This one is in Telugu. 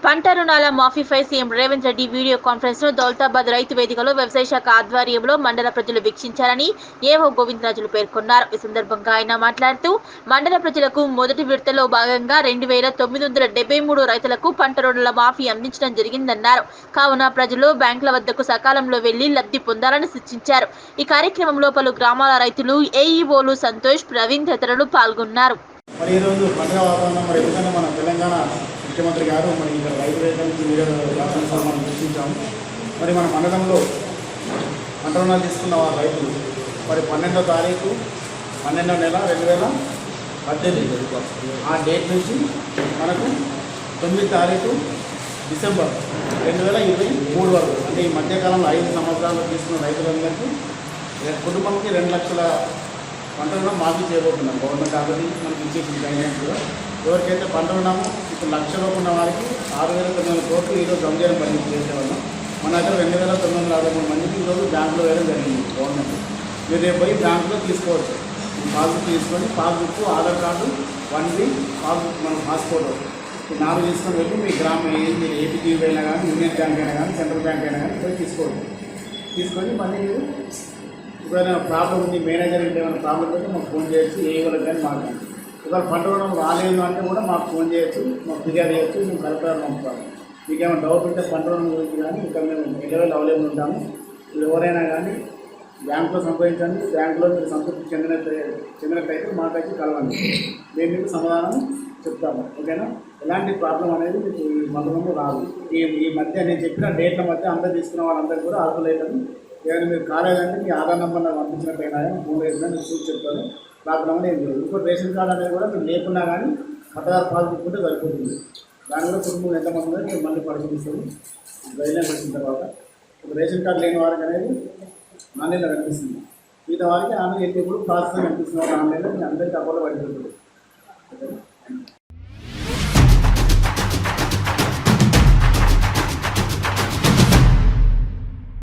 పంట రుణాల మాఫీపై CM Revanth Reddy video conference ను దౌలతాబాద్ రైతు వేదికలో వ్యవసాయ శాఖ ఆధ్వర్యంలో మండల ప్రజలు వీక్షించారని ఏవో గోవిందరాజులు పేర్కొన్నారు. ఈ సందర్భంగా ఆయన మాట్లాడుతూ మండల ప్రజలకు మొదటి విడతలో భాగంగా 2973 రైతులకు పంట రుణాల మాఫీ అందించడం జరిగిందన్నారు. కావున ప్రజలు బ్యాంకుల వద్దకు సకాలంలో వెళ్లి లబ్ధి పొందాలని సూచించారు. ఈ కార్యక్రమంలో పలు గ్రామాల రైతులు, ఏఈఓలు సంతోష్, ప్రవీణ్ తదితరులు పాల్గొన్నారు. ముఖ్యమంత్రి గారు మరి ఇక్కడ రైతు రైతులకు వీడియో కాన్ఫరెన్స్లో మనం చర్చించాము. మరి మన మండలంలో పంట రుణాలు తీసుకున్న వారు రైతులు మరి 12వ తారీఖు 12వ నెల 2018 ఆ డేట్ నుంచి మనకు 9వ తారీఖు డిసెంబర్ 2023 వరకు అంటే ఈ మధ్యకాలంలో 5 సంవత్సరాలు తీసుకున్న రైతులందరికీ కుటుంబంకి 2 లక్షల పంట రుణం మాఫీ చేయబోతున్నాం. గవర్నమెంట్ ఆల్రెడీ మనకి ఇచ్చేసిన గైడ్లైన్స్ కూడా ఎవరికైతే పంట రుణము ఇప్పుడు 1,00,000 లోపు ఉన్న వారికి 6,900 కోట్లు ఈరోజు జమ చేయడం పని చేసేవాళ్ళం. మన దగ్గర 2,963 మందికి ఈరోజు బ్యాంకులో వేయడం జరిగింది గవర్నమెంట్. మీరు రేపు పోయి బ్యాంకులో తీసుకోవచ్చు. పాస్బుక్ తీసుకొని passbook, Aadhaar card, 1 week passbook, మన పాస్పోర్ట్ ఈ 4 తీసుకొని వెళ్ళి మీ మీరు ఏపీటీవీ అయినా కానీ, యూనియన్ బ్యాంక్ అయినా కానీ, సెంట్రల్ బ్యాంక్ అయినా కానీ పోయి తీసుకోవచ్చు. తీసుకొని మళ్ళీ మీరు ఏదైనా ప్రాబ్లం ఉంది, మేనేజర్ ఇంటి ఏమైనా ప్రాబ్లం అయితే మాకు ఫోన్ చేయొచ్చు, ఏ వాళ్ళకి కానీ మాట్లాడండి. ఒకవేళ పంట రుణం రాలేదు అంటే కూడా మాకు ఫోన్ చేయొచ్చు, మాకు ఫిర్యాదు చేయొచ్చు, మేము కలెక్టర్ పంపుతాము. మీకు ఏమైనా డౌట్ ఉంటే పంట రుణం గురించి కానీ ఇక్కడ మేము ఎలవేలు అవైలబుల్ ఉంటాము. మీరు ఎవరైనా కానీ బ్యాంకులో సంప్రదించండి. బ్యాంకులో మీరు సంతృప్తి చెందినట్లయితే మాకైతే కలవండి, మేము మీకు సమాధానం చెప్తాము. ఓకేనా? ఎలాంటి ప్రాబ్లం అనేది మీకు ఈ మండలంలో రాదు. ఈ మధ్య నేను చెప్పిన డేట్ల మధ్య అందరూ తీసుకున్న వాళ్ళందరూ కూడా అర్హులైతారు. ఏదైనా మీరు కాలేదంటే మీ ఆధార్ నెంబర్ నాకు పంపించినట్టయినా ఫోన్ వేసినా నేను చూసి చెప్తాను. ప్రాబ్లం ఏం లేదు. ఇంకో రేషన్ కార్డు అనేది కూడా మీరు లేకున్నా కానీ పట్టదారు పాస్బుక్ ఉంటే సరిపోతుంది. దాని కూడా కుటుంబం ఎంతమంది ఉందో మీరు మళ్ళీ పరిశీలిస్తుంది. గైడ్లైన్స్ వచ్చిన తర్వాత ఒక రేషన్ కార్డు లేని వారికి అనేది ఆన్లైన్లో కనిపిస్తుంది. మిగతా వారికి ఆన్లైన్ ఎప్పుడు ప్రాసెస్ కనిపిస్తున్న వాళ్ళు ఆన్లైన్లో మీ అందరికీ అకౌంట్లో పడిపోతుంది.